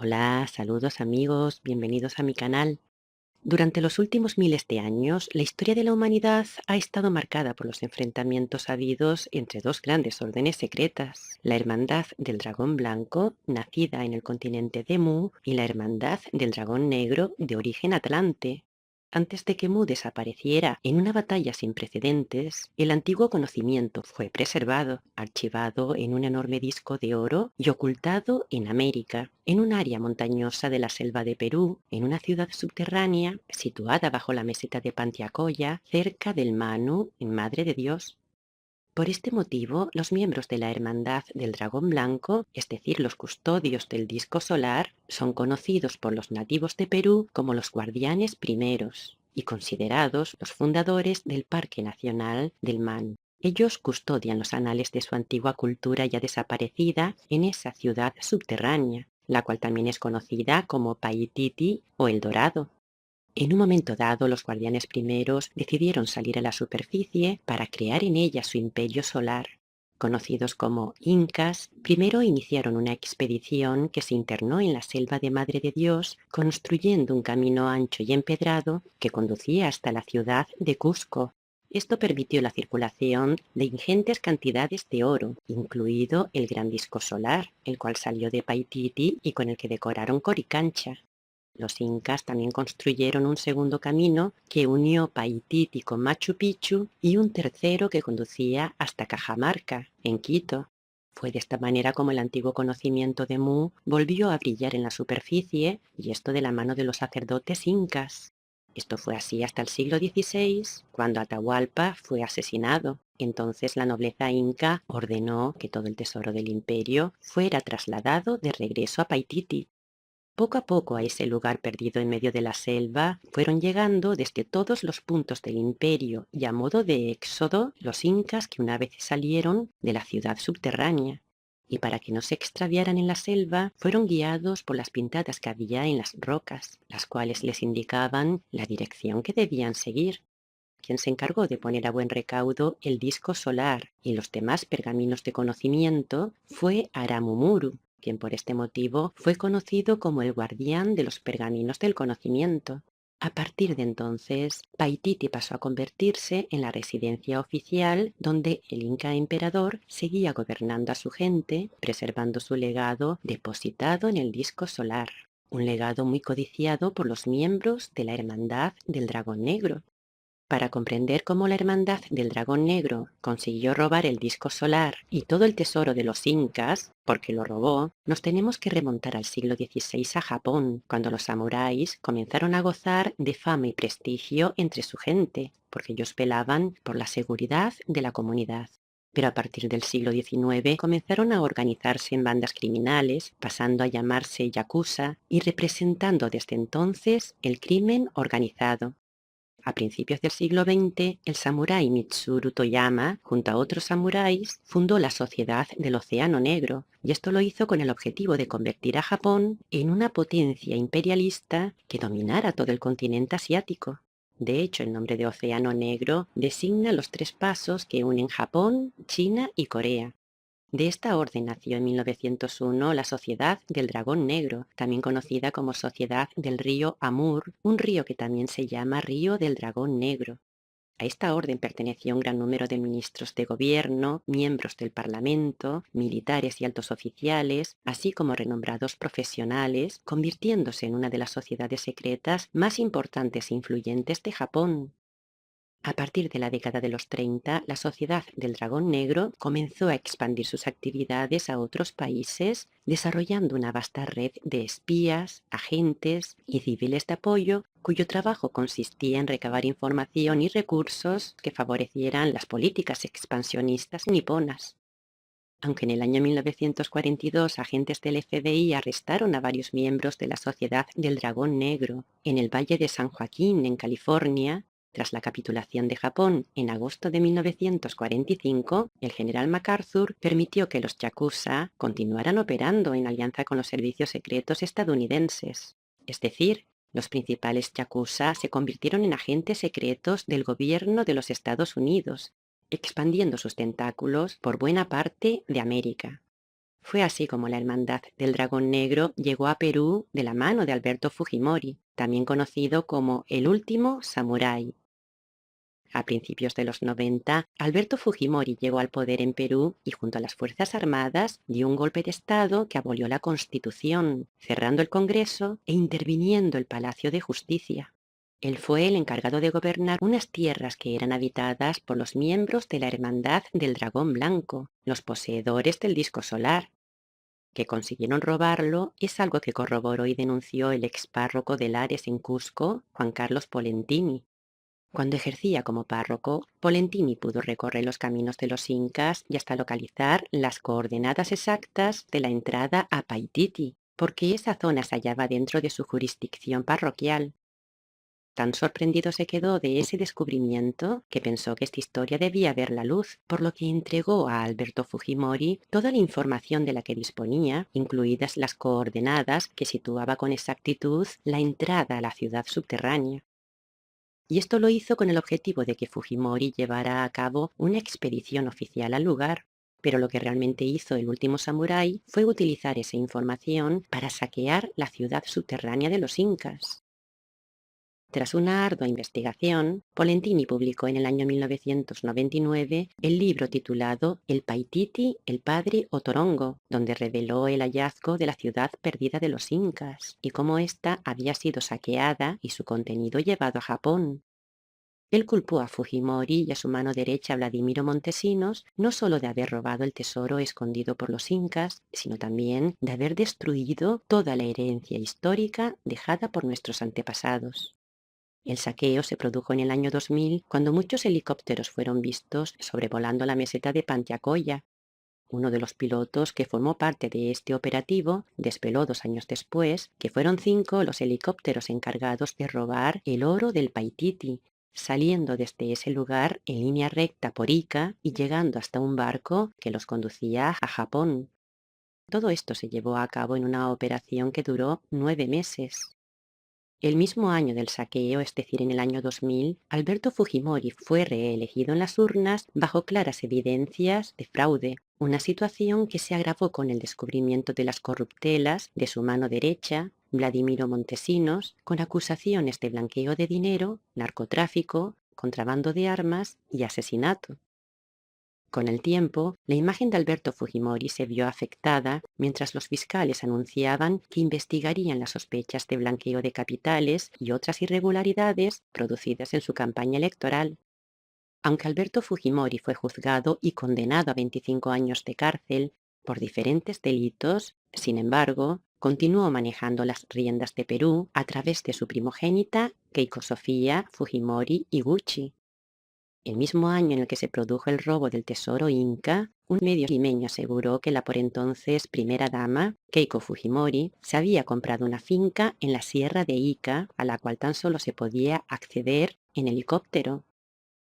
Hola, saludos amigos, bienvenidos a mi canal. Durante los últimos miles de años, la historia de la humanidad ha estado marcada por los enfrentamientos habidos entre dos grandes órdenes secretas, la Hermandad del Dragón Blanco, nacida en el continente de Mu, y la Hermandad del Dragón Negro, de origen atlante. Antes de que Mu desapareciera en una batalla sin precedentes, el antiguo conocimiento fue preservado, archivado en un enorme disco de oro y ocultado en América, en un área montañosa de la selva de Perú, en una ciudad subterránea situada bajo la meseta de Pantiacoya, cerca del Manu, en Madre de Dios. Por este motivo, los miembros de la Hermandad del Dragón Blanco, es decir, los custodios del disco solar, son conocidos por los nativos de Perú como los guardianes primeros y considerados los fundadores del Parque Nacional del Man. Ellos custodian los anales de su antigua cultura ya desaparecida en esa ciudad subterránea, la cual también es conocida como Paititi o El Dorado. En un momento dado, los guardianes primeros decidieron salir a la superficie para crear en ella su imperio solar. Conocidos como Incas, primero iniciaron una expedición que se internó en la selva de Madre de Dios, construyendo un camino ancho y empedrado que conducía hasta la ciudad de Cusco. Esto permitió la circulación de ingentes cantidades de oro, incluido el gran disco solar, el cual salió de Paititi y con el que decoraron Coricancha. Los incas también construyeron un segundo camino que unió Paititi con Machu Picchu y un tercero que conducía hasta Cajamarca, en Quito. Fue de esta manera como el antiguo conocimiento de Mu volvió a brillar en la superficie, y esto de la mano de los sacerdotes incas. Esto fue así hasta el siglo XVI, cuando Atahualpa fue asesinado. Entonces la nobleza inca ordenó que todo el tesoro del imperio fuera trasladado de regreso a Paititi. Poco a poco a ese lugar perdido en medio de la selva fueron llegando desde todos los puntos del imperio, y a modo de éxodo los incas que una vez salieron de la ciudad subterránea, y para que no se extraviaran en la selva fueron guiados por las pintadas que había en las rocas, las cuales les indicaban la dirección que debían seguir. Quien se encargó de poner a buen recaudo el disco solar y los demás pergaminos de conocimiento fue Aramumuru, quien por este motivo fue conocido como el guardián de los pergaminos del conocimiento. A partir de entonces, Paititi pasó a convertirse en la residencia oficial donde el Inca emperador seguía gobernando a su gente, preservando su legado depositado en el disco solar, un legado muy codiciado por los miembros de la Hermandad del Dragón Negro. Para comprender cómo la Hermandad del Dragón Negro consiguió robar el disco solar y todo el tesoro de los incas, porque lo robó, nos tenemos que remontar al siglo XVI a Japón, cuando los samuráis comenzaron a gozar de fama y prestigio entre su gente, porque ellos velaban por la seguridad de la comunidad. Pero a partir del siglo XIX comenzaron a organizarse en bandas criminales, pasando a llamarse yakuza y representando desde entonces el crimen organizado. A principios del siglo XX, el samurái Mitsuru Toyama, junto a otros samuráis, fundó la Sociedad del Océano Negro, y esto lo hizo con el objetivo de convertir a Japón en una potencia imperialista que dominara todo el continente asiático. De hecho, el nombre de Océano Negro designa los tres pasos que unen Japón, China y Corea. De esta orden nació en 1901 la Sociedad del Dragón Negro, también conocida como Sociedad del Río Amur, un río que también se llama Río del Dragón Negro. A esta orden perteneció un gran número de ministros de gobierno, miembros del parlamento, militares y altos oficiales, así como renombrados profesionales, convirtiéndose en una de las sociedades secretas más importantes e influyentes de Japón. A partir de la década de los 30, la Sociedad del Dragón Negro comenzó a expandir sus actividades a otros países, desarrollando una vasta red de espías, agentes y civiles de apoyo, cuyo trabajo consistía en recabar información y recursos que favorecieran las políticas expansionistas niponas. Aunque en el año 1942 agentes del FBI arrestaron a varios miembros de la Sociedad del Dragón Negro en el Valle de San Joaquín, en California, tras la capitulación de Japón en agosto de 1945, el general MacArthur permitió que los yakuza continuaran operando en alianza con los servicios secretos estadounidenses. Es decir, los principales yakuza se convirtieron en agentes secretos del gobierno de los Estados Unidos, expandiendo sus tentáculos por buena parte de América. Fue así como la Hermandad del Dragón Negro llegó a Perú de la mano de Alberto Fujimori, también conocido como el último samurái. A principios de los 90, Alberto Fujimori llegó al poder en Perú y junto a las Fuerzas Armadas dio un golpe de Estado que abolió la Constitución, cerrando el Congreso e interviniendo el Palacio de Justicia. Él fue el encargado de gobernar unas tierras que eran habitadas por los miembros de la Hermandad del Dragón Blanco, los poseedores del disco solar. Que consiguieron robarlo es algo que corroboró y denunció el ex párroco de Lares en Cusco, Juan Carlos Polentini. Cuando ejercía como párroco, Polentini pudo recorrer los caminos de los incas y hasta localizar las coordenadas exactas de la entrada a Paititi, porque esa zona se hallaba dentro de su jurisdicción parroquial. Tan sorprendido se quedó de ese descubrimiento que pensó que esta historia debía ver la luz, por lo que entregó a Alberto Fujimori toda la información de la que disponía, incluidas las coordenadas que situaba con exactitud la entrada a la ciudad subterránea. Y esto lo hizo con el objetivo de que Fujimori llevara a cabo una expedición oficial al lugar. Pero lo que realmente hizo el último samurái fue utilizar esa información para saquear la ciudad subterránea de los incas. Tras una ardua investigación, Polentini publicó en el año 1999 el libro titulado El Paititi, el Padre Otorongo, donde reveló el hallazgo de la ciudad perdida de los incas y cómo ésta había sido saqueada y su contenido llevado a Japón. Él culpó a Fujimori y a su mano derecha Vladimiro Montesinos no solo de haber robado el tesoro escondido por los incas, sino también de haber destruido toda la herencia histórica dejada por nuestros antepasados. El saqueo se produjo en el año 2000 cuando muchos helicópteros fueron vistos sobrevolando la meseta de Pantiacoya. Uno de los pilotos que formó parte de este operativo desveló 2 años después que fueron 5 los helicópteros encargados de robar el oro del Paititi, saliendo desde ese lugar en línea recta por Ica y llegando hasta un barco que los conducía a Japón. Todo esto se llevó a cabo en una operación que duró 9 meses. El mismo año del saqueo, es decir, en el año 2000, Alberto Fujimori fue reelegido en las urnas bajo claras evidencias de fraude, una situación que se agravó con el descubrimiento de las corruptelas de su mano derecha, Vladimiro Montesinos, con acusaciones de blanqueo de dinero, narcotráfico, contrabando de armas y asesinato. Con el tiempo, la imagen de Alberto Fujimori se vio afectada mientras los fiscales anunciaban que investigarían las sospechas de blanqueo de capitales y otras irregularidades producidas en su campaña electoral. Aunque Alberto Fujimori fue juzgado y condenado a 25 años de cárcel por diferentes delitos, sin embargo, continuó manejando las riendas de Perú a través de su primogénita Keiko Sofía Fujimori Iguchi. El mismo año en el que se produjo el robo del tesoro inca, un medio limeño aseguró que la por entonces primera dama, Keiko Fujimori, se había comprado una finca en la sierra de Ica, a la cual tan solo se podía acceder en helicóptero.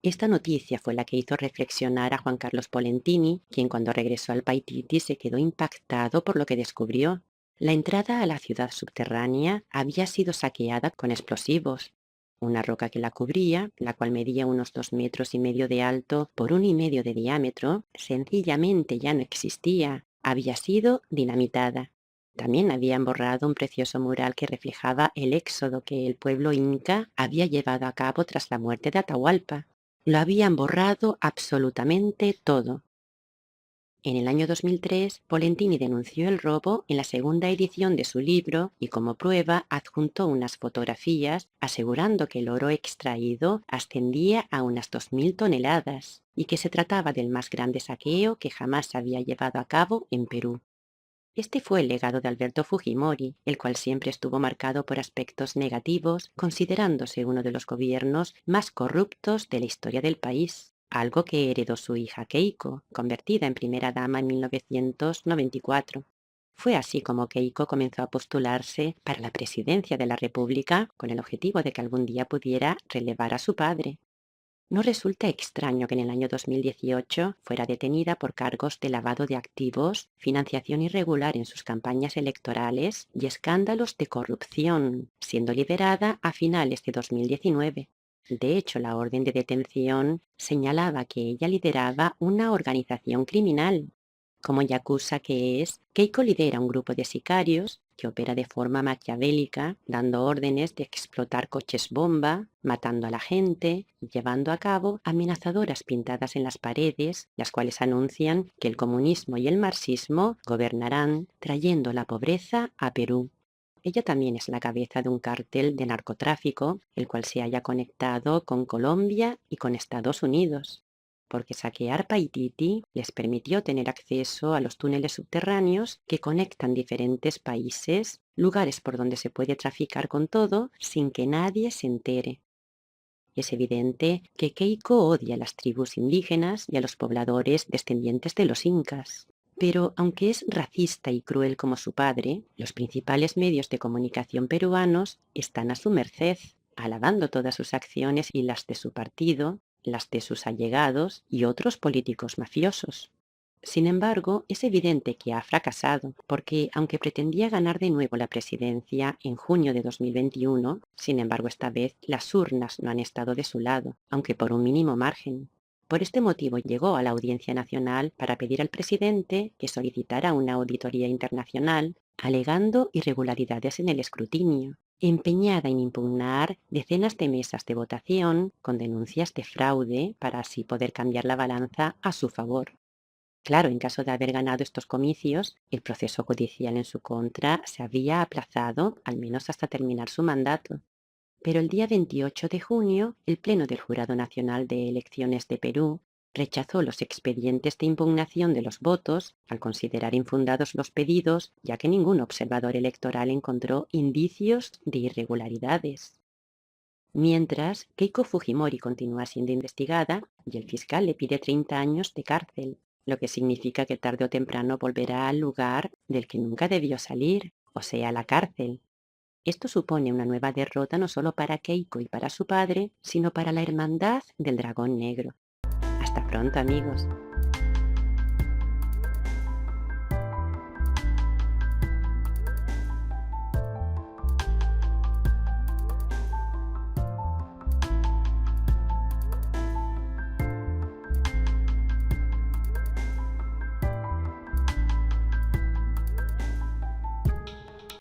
Esta noticia fue la que hizo reflexionar a Juan Carlos Polentini, quien cuando regresó al Paititi se quedó impactado por lo que descubrió. La entrada a la ciudad subterránea había sido saqueada con explosivos. Una roca que la cubría, la cual medía unos 2,5 metros de alto por 1,5 de diámetro, sencillamente ya no existía, había sido dinamitada. También habían borrado un precioso mural que reflejaba el éxodo que el pueblo inca había llevado a cabo tras la muerte de Atahualpa. Lo habían borrado absolutamente todo. En el año 2003, Polentini denunció el robo en la segunda edición de su libro y como prueba adjuntó unas fotografías asegurando que el oro extraído ascendía a unas 2.000 toneladas y que se trataba del más grande saqueo que jamás se había llevado a cabo en Perú. Este fue el legado de Alberto Fujimori, el cual siempre estuvo marcado por aspectos negativos, considerándose uno de los gobiernos más corruptos de la historia del país, algo que heredó su hija Keiko, convertida en primera dama en 1994. Fue así como Keiko comenzó a postularse para la presidencia de la República con el objetivo de que algún día pudiera relevar a su padre. No resulta extraño que en el año 2018 fuera detenida por cargos de lavado de activos, financiación irregular en sus campañas electorales y escándalos de corrupción, siendo liberada a finales de 2019. De hecho, la orden de detención señalaba que ella lideraba una organización criminal. Como yakuza que es, Keiko lidera un grupo de sicarios que opera de forma maquiavélica, dando órdenes de explotar coches bomba, matando a la gente y llevando a cabo amenazadoras pintadas en las paredes, las cuales anuncian que el comunismo y el marxismo gobernarán, trayendo la pobreza a Perú. Ella también es la cabeza de un cártel de narcotráfico, el cual se haya conectado con Colombia y con Estados Unidos, porque saquear Paititi les permitió tener acceso a los túneles subterráneos que conectan diferentes países, lugares por donde se puede traficar con todo sin que nadie se entere. Es evidente que Keiko odia a las tribus indígenas y a los pobladores descendientes de los incas. Pero aunque es racista y cruel como su padre, los principales medios de comunicación peruanos están a su merced, alabando todas sus acciones y las de su partido, las de sus allegados y otros políticos mafiosos. Sin embargo, es evidente que ha fracasado, porque aunque pretendía ganar de nuevo la presidencia en junio de 2021, sin embargo esta vez las urnas no han estado de su lado, aunque por un mínimo margen. Por este motivo llegó a la Audiencia Nacional para pedir al presidente que solicitara una auditoría internacional, alegando irregularidades en el escrutinio, empeñada en impugnar decenas de mesas de votación con denuncias de fraude para así poder cambiar la balanza a su favor. Claro, en caso de haber ganado estos comicios, el proceso judicial en su contra se había aplazado al menos hasta terminar su mandato. Pero el día 28 de junio, el Pleno del Jurado Nacional de Elecciones de Perú rechazó los expedientes de impugnación de los votos al considerar infundados los pedidos, ya que ningún observador electoral encontró indicios de irregularidades. Mientras, Keiko Fujimori continúa siendo investigada y el fiscal le pide 30 años de cárcel, lo que significa que tarde o temprano volverá al lugar del que nunca debió salir, o sea, la cárcel. Esto supone una nueva derrota no solo para Keiko y para su padre, sino para la hermandad del dragón negro. Hasta pronto, amigos.